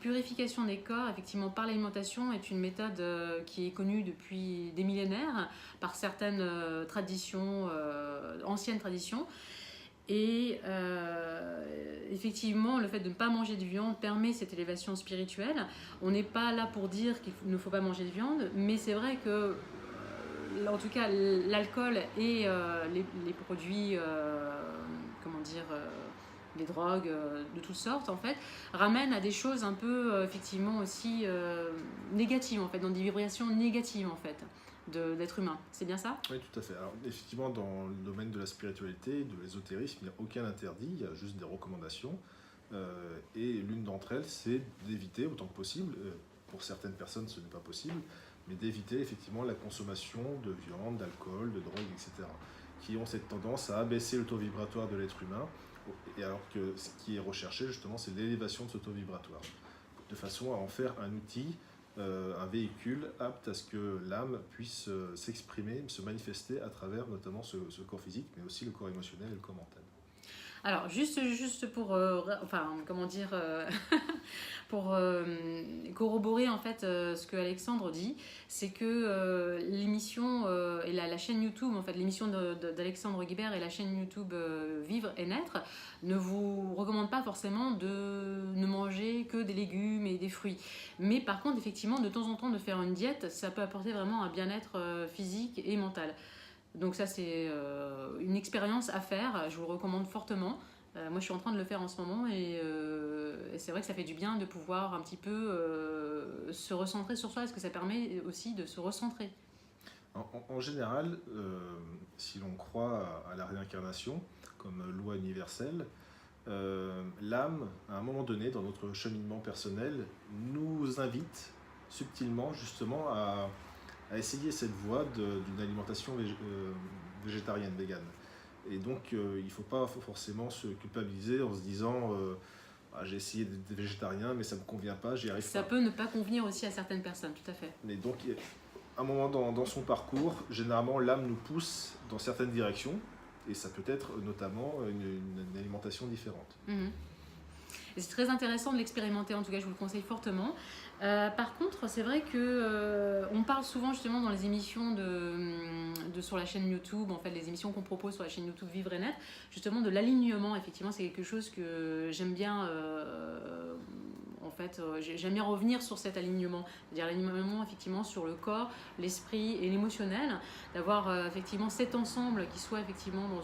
purification des corps, effectivement, par l'alimentation est une méthode qui est connue depuis des millénaires par certaines traditions, anciennes traditions. Et effectivement, le fait de ne pas manger de viande permet cette élévation spirituelle. On n'est pas là pour dire qu'il ne faut pas manger de viande, mais c'est vrai que, en tout cas, l'alcool et les produits, comment dire, les drogues de toutes sortes, en fait, ramènent à des choses un peu, effectivement, aussi négatives, en fait, dans des vibrations négatives, en fait, d'être humain. C'est bien ça? Oui, tout à fait. Alors, effectivement, dans le domaine de la spiritualité, de l'ésotérisme, il n'y a aucun interdit, il y a juste des recommandations. Et l'une d'entre elles, c'est d'éviter autant que possible, pour certaines personnes ce n'est pas possible, mais d'éviter effectivement la consommation de viande, d'alcool, de drogue, etc., qui ont cette tendance à abaisser le taux vibratoire de l'être humain, et alors que ce qui est recherché justement, c'est l'élévation de ce taux vibratoire, de façon à en faire un outil, un véhicule apte à ce que l'âme puisse s'exprimer, se manifester à travers notamment ce corps physique, mais aussi le corps émotionnel et le corps mental. Alors, juste pour, enfin, comment dire, pour corroborer en fait ce que Alexandre dit, c'est que l'émission et la chaîne YouTube, en fait, l'émission d'Alexandre Guibert et la chaîne YouTube Vivre et Naître ne vous recommandent pas forcément de ne manger que des légumes et des fruits. Mais par contre, effectivement, de temps en temps, de faire une diète, ça peut apporter vraiment un bien-être physique et mental. Donc ça, c'est une expérience à faire, je vous le recommande fortement. Moi, je suis en train de le faire en ce moment et c'est vrai que ça fait du bien de pouvoir un petit peu se recentrer sur soi, parce que ça permet aussi de se recentrer. En général, si l'on croit à la réincarnation comme loi universelle, l'âme, à un moment donné, dans notre cheminement personnel, nous invite subtilement justement à essayer cette voie d'une alimentation végétarienne, végane. Et donc, il ne faut pas forcément se culpabiliser en se disant j'ai essayé d'être végétarien, mais ça ne me convient pas, j'y arrive pas. Ça peut ne pas convenir aussi à certaines personnes, tout à fait. Mais donc, à un moment dans son parcours, généralement, l'âme nous pousse dans certaines directions, et ça peut être notamment une alimentation différente. Mmh. Et c'est très intéressant de l'expérimenter, en tout cas je vous le conseille fortement. Par contre, c'est vrai que on parle souvent justement dans les émissions sur la chaîne YouTube, en fait les émissions qu'on propose sur la chaîne YouTube Vivre et Naître, justement de l'alignement. Effectivement, c'est quelque chose que j'aime bien. En fait, j'aime bien revenir sur cet alignement, c'est-à-dire l'alignement effectivement sur le corps, l'esprit et l'émotionnel, d'avoir effectivement cet ensemble qui soit effectivement dans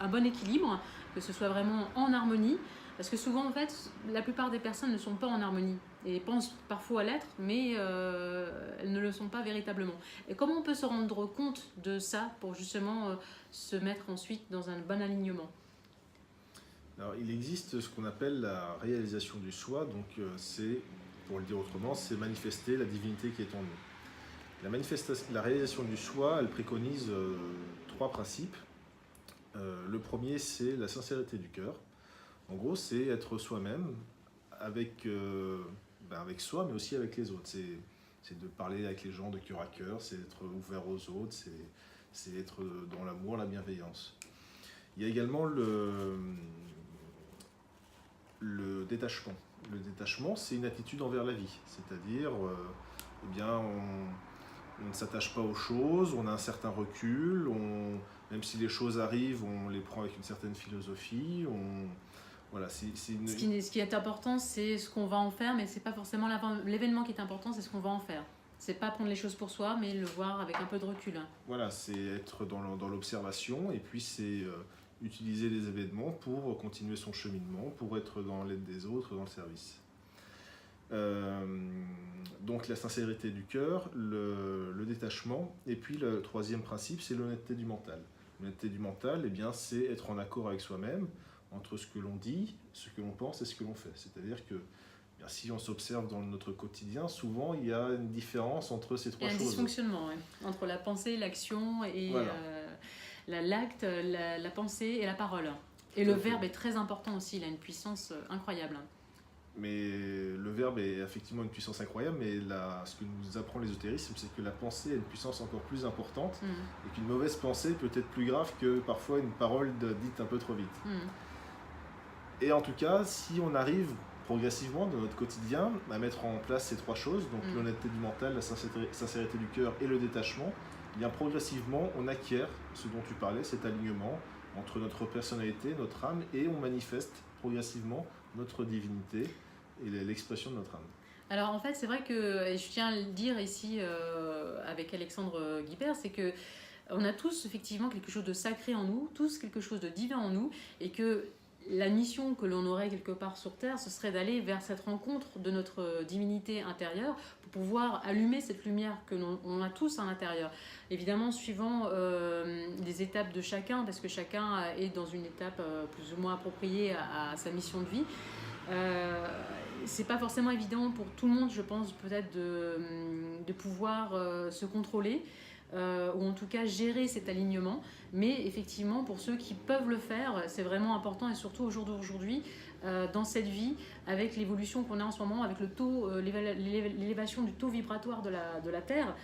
un bon équilibre, que ce soit vraiment en harmonie, parce que souvent en fait la plupart des personnes ne sont pas en harmonie et pensent parfois à l'être, mais elles ne le sont pas véritablement. Et comment on peut se rendre compte de ça pour justement se mettre ensuite dans un bon alignement? Alors, il existe ce qu'on appelle la réalisation du soi, donc c'est, pour le dire autrement, c'est manifester la divinité qui est en nous. La réalisation du soi, elle préconise trois principes. Le premier, c'est la sincérité du cœur. En gros, c'est être soi-même avec soi, mais aussi avec les autres. C'est de parler avec les gens de cœur à cœur, c'est d'être ouvert aux autres, c'est être dans l'amour, la bienveillance. Il y a également le détachement. Le détachement, c'est une attitude envers la vie, c'est-à-dire, on ne s'attache pas aux choses, on a un certain recul, même si les choses arrivent, on les prend avec une certaine philosophie. Voilà, Ce qui est important, c'est ce qu'on va en faire, mais c'est pas forcément l'événement qui est important, c'est ce qu'on va en faire. C'est pas prendre les choses pour soi, mais le voir avec un peu de recul. Voilà, c'est être dans l'observation, et puis c'est utiliser les événements pour continuer son cheminement, pour être dans l'aide des autres, dans le service. Donc la sincérité du cœur, le détachement, et puis le troisième principe, c'est l'honnêteté du mental. L'honnêteté du mental, eh bien, c'est être en accord avec soi-même, entre ce que l'on dit, ce que l'on pense et ce que l'on fait. C'est-à-dire que si on s'observe dans notre quotidien, souvent il y a une différence entre ces trois choses. Il y a un dysfonctionnement, ouais, entre la pensée, l'action et voilà. L'acte, la pensée et la parole. Et le verbe est très important aussi, il a une puissance incroyable. Mais le verbe est effectivement une puissance incroyable, mais ce que nous apprend l'ésotérisme, c'est que la pensée a une puissance encore plus importante, et qu'une mauvaise pensée peut être plus grave que parfois une parole dite un peu trop vite. Et en tout cas, si on arrive progressivement dans notre quotidien à mettre en place ces 3 choses, donc l'honnêteté du mental, la sincérité du cœur et le détachement, eh bien progressivement on acquiert ce dont tu parlais, cet alignement entre notre personnalité, notre âme, et on manifeste progressivement notre divinité et l'expression de notre âme. Alors en fait, c'est vrai que, et je tiens à le dire ici avec Alexandre Guibert, c'est que on a tous effectivement quelque chose de sacré en nous, tous quelque chose de divin en nous, et que la mission que l'on aurait quelque part sur Terre, ce serait d'aller vers cette rencontre de notre divinité intérieure pour pouvoir allumer cette lumière que l'on a tous à l'intérieur. Évidemment, suivant les étapes de chacun, parce que chacun est dans une étape plus ou moins appropriée à sa mission de vie. C'est pas forcément évident pour tout le monde, je pense, peut-être de pouvoir se contrôler. Ou en tout cas gérer cet alignement, mais effectivement pour ceux qui peuvent le faire, c'est vraiment important, et surtout au jour d'aujourd'hui, dans cette vie, avec l'évolution qu'on a en ce moment, avec le taux, l'élévation du taux vibratoire de la Terre,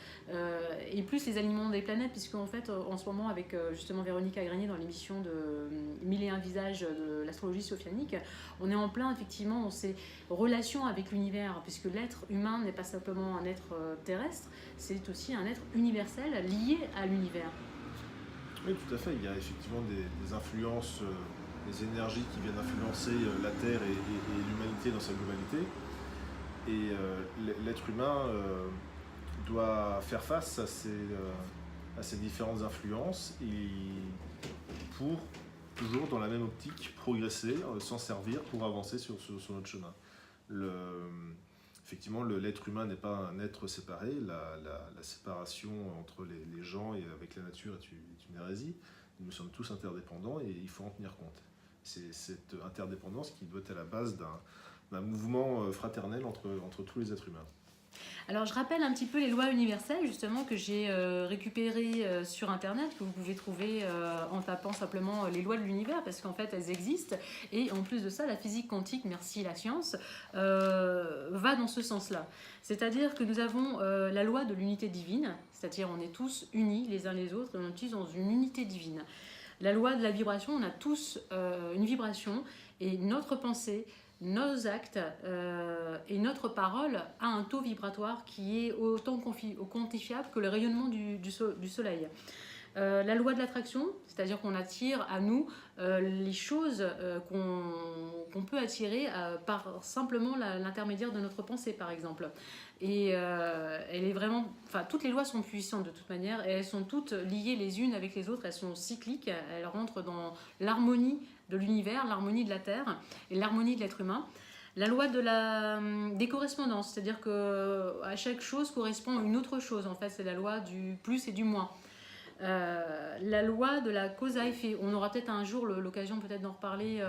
et plus les alignements des planètes, puisque en fait en ce moment avec justement Véronique Agrigny dans l'émission de 1001 visages de l'astrologie sophianique, on est en plein effectivement dans ces relations avec l'univers, puisque l'être humain n'est pas simplement un être terrestre, c'est aussi un être universel lié à l'univers. Oui, tout à fait. Il y a effectivement des influences, des énergies qui viennent influencer la Terre et l'humanité dans sa globalité. Et l'être humain doit faire face à ces différentes influences pour toujours dans la même optique progresser, s'en servir pour avancer sur notre chemin. Effectivement, l'être humain n'est pas un être séparé. La séparation entre les gens et avec la nature est une hérésie. Nous sommes tous interdépendants et il faut en tenir compte. C'est cette interdépendance qui doit être à la base d'un mouvement fraternel entre tous les êtres humains. Alors je rappelle un petit peu les lois universelles justement que j'ai récupérées sur internet, que vous pouvez trouver en tapant simplement les lois de l'univers, parce qu'en fait elles existent, et en plus de ça la physique quantique, merci la science, va dans ce sens-là. C'est-à-dire que nous avons la loi de l'unité divine, c'est-à-dire on est tous unis les uns les autres et on est tous dans une unité divine. La loi de la vibration, on a tous une vibration, et notre pensée, nos actes et notre parole a un taux vibratoire qui est autant quantifiable que le rayonnement du soleil. La loi de l'attraction, c'est-à-dire qu'on attire à nous les choses qu'on peut attirer par simplement l'intermédiaire de notre pensée, par exemple. Et elle est vraiment, enfin, toutes les lois sont puissantes de toute manière, et elles sont toutes liées les unes avec les autres, elles sont cycliques, elles rentrent dans l'harmonie de l'univers, l'harmonie de la Terre et l'harmonie de l'être humain. La loi des correspondances, c'est-à-dire qu'à chaque chose correspond une autre chose, en fait, c'est la loi du plus et du moins. La loi de la cause à effet. On aura peut-être un jour l'occasion peut-être d'en reparler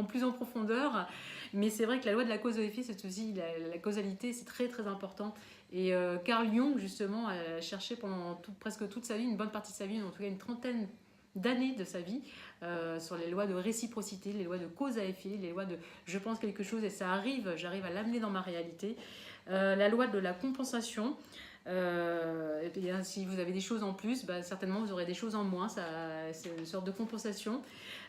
plus en profondeur, mais c'est vrai que la loi de la cause à effet, c'est aussi la causalité, c'est très très important. Et Carl Jung justement a cherché pendant presque toute sa vie, une bonne partie de sa vie, en tout cas une trentaine d'années de sa vie, sur les lois de réciprocité, les lois de cause à effet, les lois de je pense quelque chose et ça arrive, j'arrive à l'amener dans ma réalité. La loi de la compensation. Et bien, si vous avez des choses en plus, certainement vous aurez des choses en moins, c'est une sorte de compensation.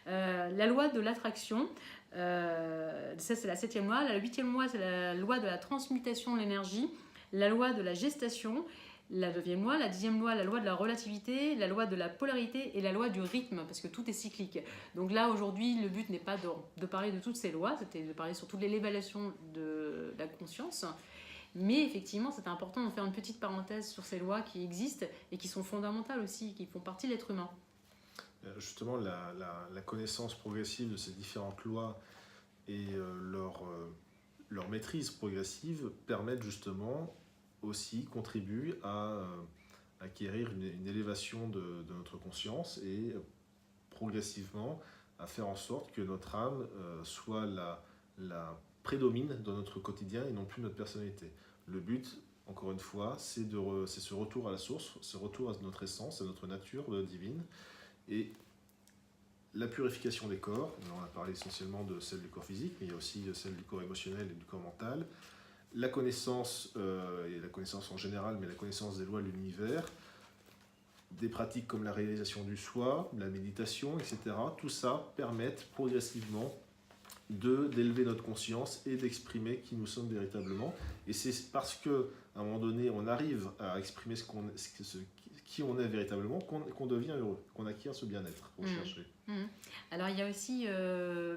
La loi de l'attraction, ça c'est la 7e loi. La 8e loi, c'est la loi de la transmutation de l'énergie. La loi de la gestation, la 9e loi. La 10e loi, la loi de la relativité. La loi de la polarité et la loi du rythme, parce que tout est cyclique. Donc là, aujourd'hui, le but n'est pas de parler de toutes ces lois, c'était de parler surtout de l'élévation de la conscience. Mais effectivement, c'est important de faire une petite parenthèse sur ces lois qui existent et qui sont fondamentales aussi, qui font partie de l'être humain. Justement, la connaissance progressive de ces différentes lois et leur maîtrise progressive permettent justement aussi, contribuent à acquérir une élévation de notre conscience et progressivement à faire en sorte que notre âme soit la prédomine dans notre quotidien et non plus notre personnalité. Le but, encore une fois, c'est ce retour à la source, ce retour à notre essence, à notre nature divine, et la purification des corps. On a parlé essentiellement de celle du corps physique, mais il y a aussi celle du corps émotionnel et du corps mental. La connaissance, et la connaissance en général, mais la connaissance des lois de l'univers, des pratiques comme la réalisation du soi, la méditation, etc. Tout ça permettent progressivement d'élever notre conscience et d'exprimer qui nous sommes véritablement. Et c'est parce que à un moment donné, on arrive à exprimer qui on est véritablement qu'on devient heureux, qu'on acquiert ce bien-être recherché. Alors il y a aussi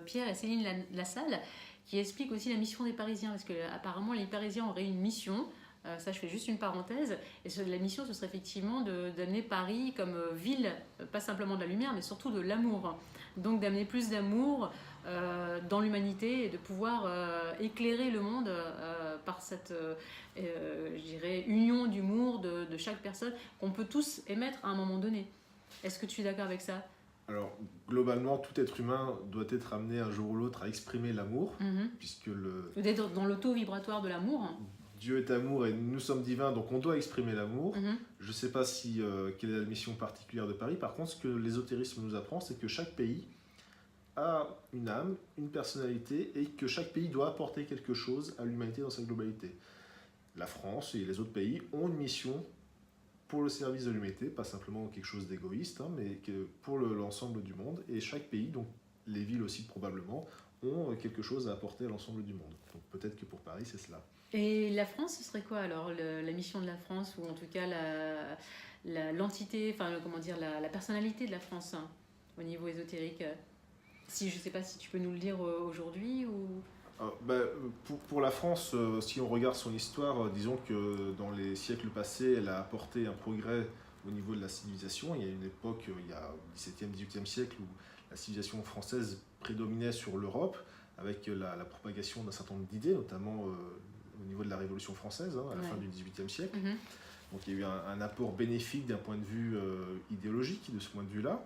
Pierre et Céline Lassalle qui expliquent aussi la mission des Parisiens, parce que apparemment les Parisiens auraient une mission. Ça, je fais juste une parenthèse. Et la mission, ce serait effectivement d'amener Paris comme ville, pas simplement de la lumière, mais surtout de l'amour. Donc d'amener plus d'amour dans l'humanité et de pouvoir éclairer le monde par cette, je dirais, union d'humour de chaque personne qu'on peut tous émettre à un moment donné. Est-ce que tu es d'accord avec ça ? Alors, globalement, tout être humain doit être amené un jour ou l'autre à exprimer l'amour, puisque d'être dans le taux vibratoire de l'amour. Dieu est amour et nous sommes divins, donc on doit exprimer l'amour. Je ne sais pas quelle est la mission particulière de Paris. Par contre, ce que l'ésotérisme nous apprend, c'est que chaque pays a une âme, une personnalité, et que chaque pays doit apporter quelque chose à l'humanité dans sa globalité. La France et les autres pays ont une mission pour le service de l'humanité, pas simplement quelque chose d'égoïste, mais pour l'ensemble du monde. Et chaque pays, donc les villes aussi probablement, ont quelque chose à apporter à l'ensemble du monde. Donc peut-être que pour Paris, c'est cela. Et la France, ce serait quoi alors la mission de la France, ou en tout cas l'entité, enfin comment dire, la personnalité de la France au niveau ésotérique? Je ne sais pas si tu peux nous le dire aujourd'hui ou... Pour la France, si on regarde son histoire, disons que dans les siècles passés, elle a apporté un progrès au niveau de la civilisation. Il y a une époque, il y a au XVIIe, XVIIIe siècle, où la civilisation française prédominait sur l'Europe, avec la propagation d'un certain nombre d'idées, notamment au niveau de la Révolution française, à la fin du XVIIIe siècle. Donc il y a eu un apport bénéfique d'un point de vue idéologique, de ce point de vue-là.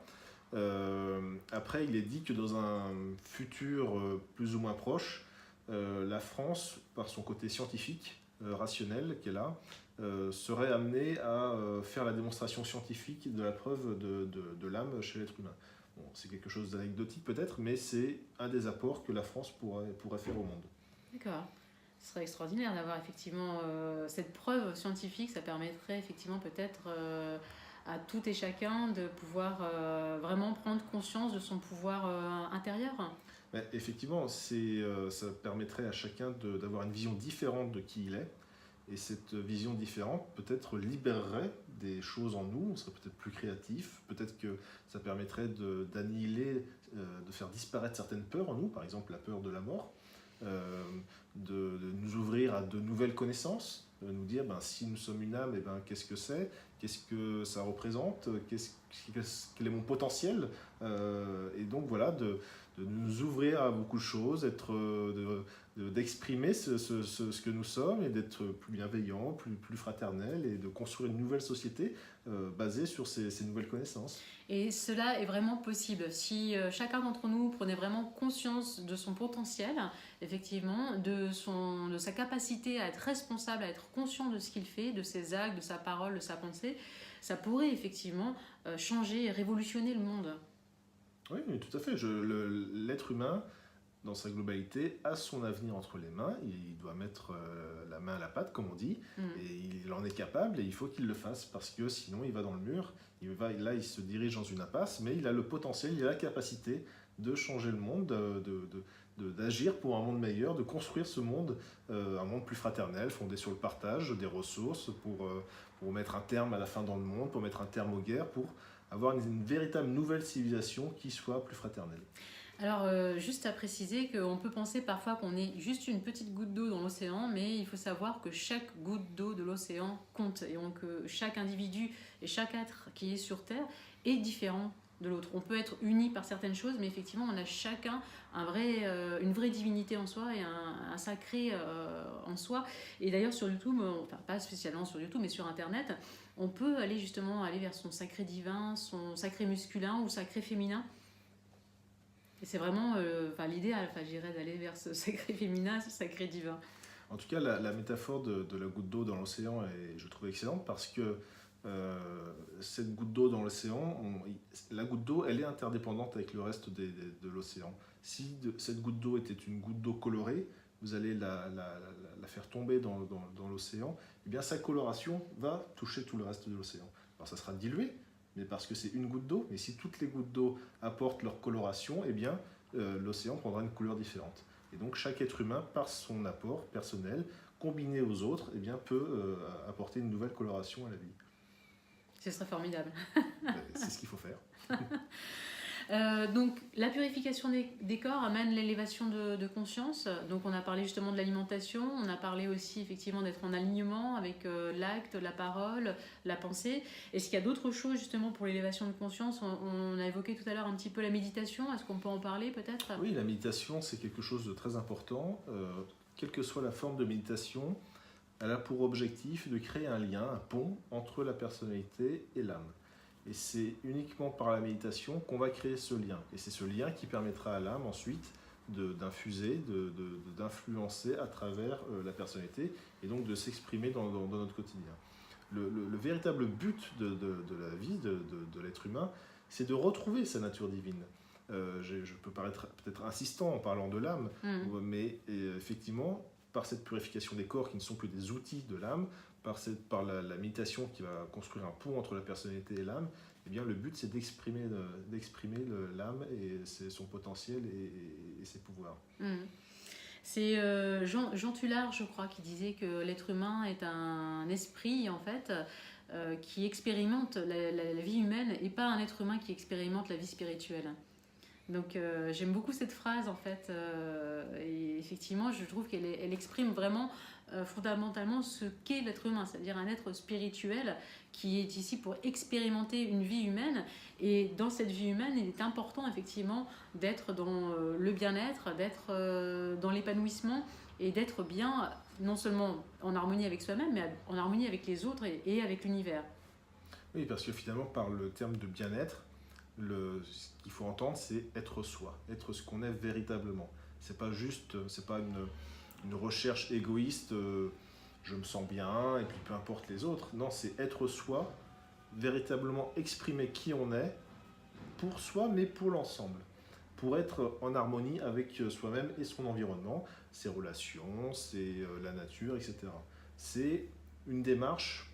Après, il est dit que dans un futur plus ou moins proche, la France, par son côté scientifique, rationnel qu'elle a, serait amenée à faire la démonstration scientifique de la preuve de l'âme chez l'être humain. Bon, c'est quelque chose d'anecdotique peut-être, mais c'est un des apports que la France pourrait faire au monde. D'accord. Ce serait extraordinaire d'avoir effectivement cette preuve scientifique. Ça permettrait effectivement peut-être à tout et chacun de pouvoir vraiment prendre conscience de son pouvoir intérieur. Effectivement, ça permettrait à chacun d'avoir une vision différente de qui il est. Et cette vision différente peut-être libérerait des choses en nous, on serait peut-être plus créatif, peut-être que ça permettrait d'annihiler, de faire disparaître certaines peurs en nous, par exemple la peur de la mort, de nous ouvrir à de nouvelles connaissances, de nous dire si nous sommes une âme, qu'est-ce que c'est, qu'est-ce que ça représente, quel est mon potentiel, et donc voilà, de nous ouvrir à beaucoup de choses, d'exprimer ce que nous sommes et d'être plus bienveillants, plus fraternels et de construire une nouvelle société basée sur ces nouvelles connaissances. Et cela est vraiment possible. Si chacun d'entre nous prenait vraiment conscience de son potentiel, effectivement, de sa capacité à être responsable, à être conscient de ce qu'il fait, de ses actes, de sa parole, de sa pensée, ça pourrait effectivement changer et révolutionner le monde. Oui, tout à fait. L'être humain, dans sa globalité, a son avenir entre les mains. Il doit mettre la main à la pâte, comme on dit, et il en est capable, et il faut qu'il le fasse, parce que sinon il va dans le mur. Il se dirige dans une impasse, mais il a le potentiel, il a la capacité de changer le monde, d'agir pour un monde meilleur, de construire ce monde, un monde plus fraternel, fondé sur le partage des ressources, pour mettre un terme à la faim dans le monde, pour mettre un terme aux guerres, pour avoir une véritable nouvelle civilisation qui soit plus fraternelle. Alors, juste à préciser qu'on peut penser parfois qu'on est juste une petite goutte d'eau dans l'océan, mais il faut savoir que chaque goutte d'eau de l'océan compte, et donc chaque individu et chaque être qui est sur Terre est différent de l'autre. On peut être unis par certaines choses, mais effectivement, on a chacun une vraie divinité en soi et un sacré en soi. Et d'ailleurs, sur YouTube, enfin pas spécialement sur YouTube, mais sur Internet, on peut aller vers son sacré divin, son sacré masculin ou sacré féminin. Et c'est vraiment l'idéal, je dirais, d'aller vers ce sacré féminin, ce sacré divin. En tout cas, la métaphore de la goutte d'eau dans l'océan je trouve excellente, parce que cette goutte d'eau dans l'océan, la goutte d'eau, elle est interdépendante avec le reste de l'océan. Si cette goutte d'eau était une goutte d'eau colorée, vous allez la faire tomber dans l'océan, et bien sa coloration va toucher tout le reste de l'océan. Alors ça sera dilué, mais parce que c'est une goutte d'eau. Mais si toutes les gouttes d'eau apportent leur coloration, eh bien l'océan prendra une couleur différente. Et donc chaque être humain, par son apport personnel, combiné aux autres, eh bien, peut apporter une nouvelle coloration à la vie. Ce serait formidable. C'est ce qu'il faut faire. Donc la purification des corps amène l'élévation de conscience. Donc on a parlé justement de l'alimentation, on a parlé aussi effectivement d'être en alignement avec l'acte, la parole, la pensée. Est-ce qu'il y a d'autres choses justement pour l'élévation de conscience? On a évoqué tout à l'heure un petit peu la méditation, est-ce qu'on peut en parler peut-être? Oui, la méditation c'est quelque chose de très important. Quelle que soit la forme de méditation, elle a pour objectif de créer un lien, un pont entre la personnalité et l'âme. Et c'est uniquement par la méditation qu'on va créer ce lien. Et c'est ce lien qui permettra à l'âme ensuite d'infuser, d'influencer à travers la personnalité et donc de s'exprimer dans notre quotidien. Le véritable but de la vie de l'être humain, c'est de retrouver sa nature divine. Je peux paraître peut-être insistant en parlant de l'âme, mais effectivement, par cette purification des corps qui ne sont que des outils de l'âme, par la méditation qui va construire un pont entre la personnalité et l'âme, eh bien, le but c'est d'exprimer l'âme et son potentiel et ses pouvoirs. C'est Jean Tullard, je crois, qui disait que l'être humain est un esprit, en fait, qui expérimente la vie humaine et pas un être humain qui expérimente la vie spirituelle. Donc j'aime beaucoup cette phrase, en fait, et effectivement, je trouve qu'elle exprime vraiment fondamentalement ce qu'est l'être humain, c'est-à-dire un être spirituel qui est ici pour expérimenter une vie humaine. Et dans cette vie humaine, il est important effectivement d'être dans le bien-être, d'être dans l'épanouissement et d'être bien, non seulement en harmonie avec soi-même, mais en harmonie avec les autres et avec l'univers. Oui, parce que finalement, par le terme de bien-être, ce qu'il faut entendre, c'est être soi, être ce qu'on est véritablement. C'est pas juste, c'est pas une recherche égoïste, je me sens bien et puis peu importe les autres. Non, c'est être soi, véritablement exprimer qui on est pour soi, mais pour l'ensemble, pour être en harmonie avec soi-même et son environnement, ses relations, la nature, etc. C'est une démarche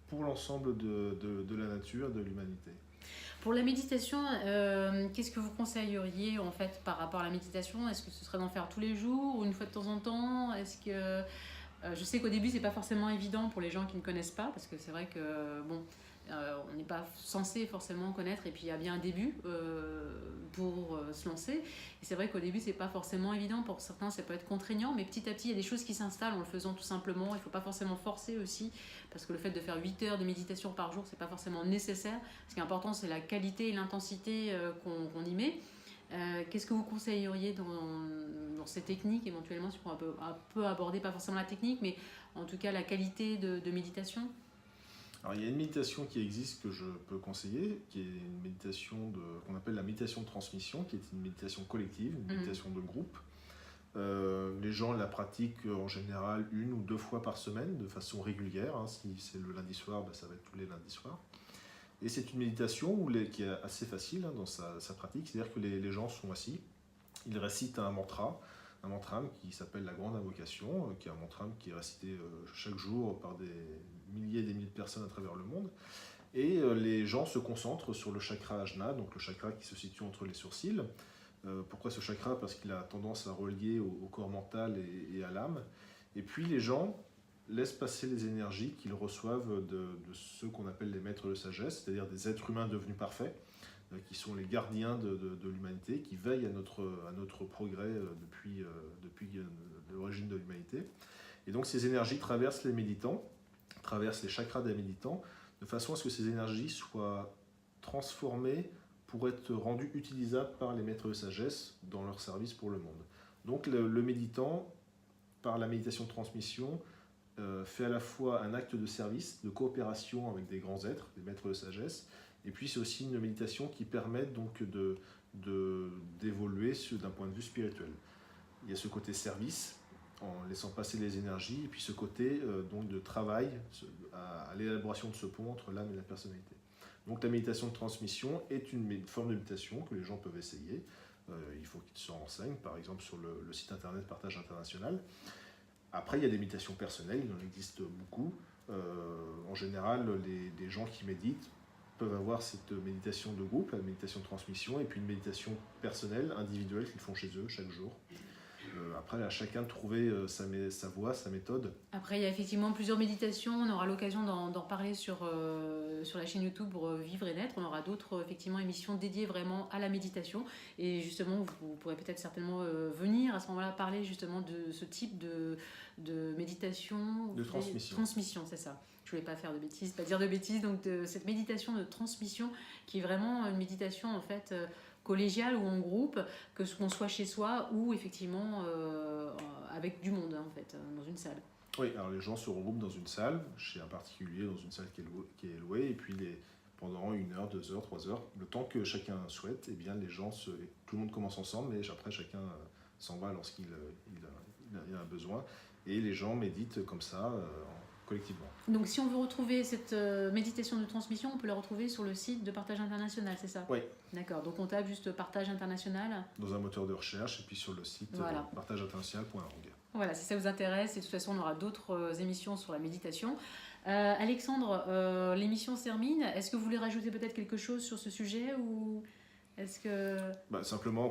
pour l'ensemble de la nature, de l'humanité. Pour la méditation, qu'est-ce que vous conseilleriez en fait par rapport à la méditation? Est-ce que ce serait d'en faire tous les jours ou une fois de temps en temps? Est-ce que je sais qu'au début c'est pas forcément évident pour les gens qui ne connaissent pas, parce que c'est vrai que bon, on n'est pas censé forcément connaître, et puis il y a bien un début pour se lancer. Et c'est vrai qu'au début c'est pas forcément évident, pour certains ça peut être contraignant, mais petit à petit il y a des choses qui s'installent en le faisant tout simplement. Il ne faut pas forcément forcer aussi, parce que le fait de faire 8 heures de méditation par jour c'est pas forcément nécessaire. Ce qui est important c'est la qualité et l'intensité qu'on y met. Qu'est-ce que vous conseilleriez dans ces techniques, éventuellement, si on peut un peu aborder, pas forcément la technique, mais en tout cas la qualité de méditation? Alors, il y a une méditation qui existe que je peux conseiller, qui est une méditation qu'on appelle la méditation de transmission, qui est une méditation collective, une méditation de groupe. Les gens la pratiquent en général 1 ou 2 fois par semaine, de façon régulière. Si c'est le lundi soir, ça va être tous les lundis soirs. Et c'est une méditation qui est assez facile dans sa pratique, c'est-à-dire que les gens sont assis, ils récitent un mantra qui s'appelle la grande invocation, qui est un mantra qui est récité chaque jour par des milliers et des milliers de personnes à travers le monde. Et les gens se concentrent sur le chakra Ajna, donc le chakra qui se situe entre les sourcils. Pourquoi ce chakra? Parce qu'il a tendance à relier au corps mental et à l'âme. Et puis les gens laissent passer les énergies qu'ils reçoivent de ceux qu'on appelle les maîtres de sagesse, c'est-à-dire des êtres humains devenus parfaits, qui sont les gardiens de l'humanité, qui veillent à notre progrès depuis l'origine de l'humanité. Et donc ces énergies traversent les méditants, traversent les chakras des méditants, de façon à ce que ces énergies soient transformées pour être rendues utilisables par les maîtres de sagesse dans leur service pour le monde. Donc le méditant, par la méditation de transmission, fait à la fois un acte de service, de coopération avec des grands êtres, des maîtres de sagesse, et puis c'est aussi une méditation qui permet donc d'évoluer d'un point de vue spirituel. Il y a ce côté service, en laissant passer les énergies, et puis ce côté donc de travail à l'élaboration de ce pont entre l'âme et la personnalité. Donc la méditation de transmission est une forme de méditation que les gens peuvent essayer. Il faut qu'ils se renseignent, par exemple sur le site internet Partage International. Après, il y a des méditations personnelles, il en existe beaucoup. En général, les gens qui méditent peuvent avoir cette méditation de groupe, la méditation de transmission, et puis une méditation personnelle, individuelle, qu'ils font chez eux chaque jour. Après, à chacun de trouver sa voie, sa méthode. Après, il y a effectivement plusieurs méditations. On aura l'occasion d'en parler sur la chaîne YouTube pour Vivre et Naître. On aura d'autres effectivement émissions dédiées vraiment à la méditation. Et justement, vous pourrez peut-être certainement venir à ce moment-là parler justement de ce type de méditation. De transmission. Transmission, c'est ça. Je voulais pas faire de bêtises, pas dire de bêtises. Donc, de cette méditation de transmission qui est vraiment une méditation en fait collégiale ou en groupe, que ce qu'on soit chez soi ou effectivement avec du monde en fait, dans une salle. Oui, alors les gens se regroupent dans une salle, chez un particulier, dans une salle qui est louée, et puis pendant 1 heure, 2 heures, 3 heures, le temps que chacun souhaite, eh bien tout le monde commence ensemble, mais après chacun s'en va lorsqu'il il a besoin, et les gens méditent comme ça, collectivement. Donc si on veut retrouver cette méditation de transmission, on peut la retrouver sur le site de Partage International, c'est ça? Oui. D'accord, donc on tape juste Partage International. Dans un moteur de recherche, et puis sur le site voilà. partageinternational.org. Voilà, si ça vous intéresse, et de toute façon on aura d'autres émissions sur la méditation. Alexandre, l'émission se termine. Est-ce que vous voulez rajouter peut-être quelque chose sur ce sujet ou est-ce que... Simplement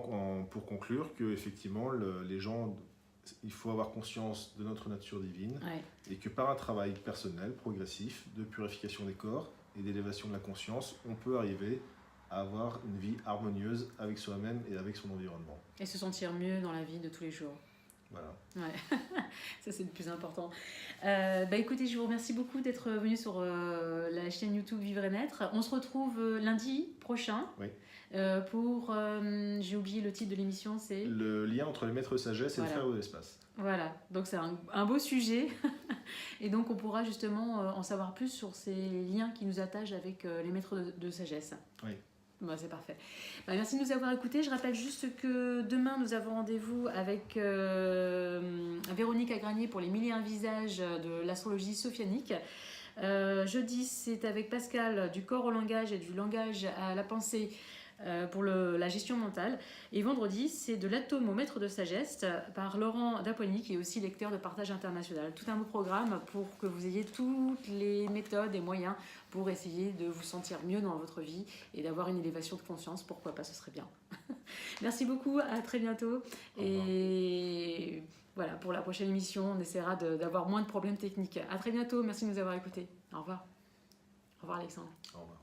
pour conclure que effectivement les gens... Il faut avoir conscience de notre nature divine et que par un travail personnel, progressif, de purification des corps et d'élévation de la conscience, on peut arriver à avoir une vie harmonieuse avec soi-même et avec son environnement. Et se sentir mieux dans la vie de tous les jours. Voilà. Ouais. Ça c'est le plus important. Écoutez, je vous remercie beaucoup d'être venu sur la chaîne YouTube Vivre et Naître. On se retrouve lundi prochain. Oui. J'ai oublié le titre de l'émission, c'est... Le lien entre les maîtres sagesse et le frère de l'espace. Voilà, donc c'est un beau sujet. Et donc on pourra justement en savoir plus sur ces liens qui nous attachent avec les maîtres de sagesse. Oui. C'est parfait. Merci de nous avoir écoutés. Je rappelle juste que demain, nous avons rendez-vous avec Véronique Agranier pour les 1001 visages de l'astrologie sophianique. Jeudi, c'est avec Pascal du corps au langage et du langage à la pensée pour la gestion mentale. Et vendredi, c'est de l'atome au maître de sagesse par Laurent Dapoigny, qui est aussi lecteur de Partage International. Tout un beau programme pour que vous ayez toutes les méthodes et moyens pour essayer de vous sentir mieux dans votre vie et d'avoir une élévation de conscience. Pourquoi pas, ce serait bien. Merci beaucoup, à très bientôt. Et voilà, pour la prochaine émission, on essaiera d'avoir moins de problèmes techniques. À très bientôt, merci de nous avoir écoutés. Au revoir. Au revoir Alexandre. Au revoir.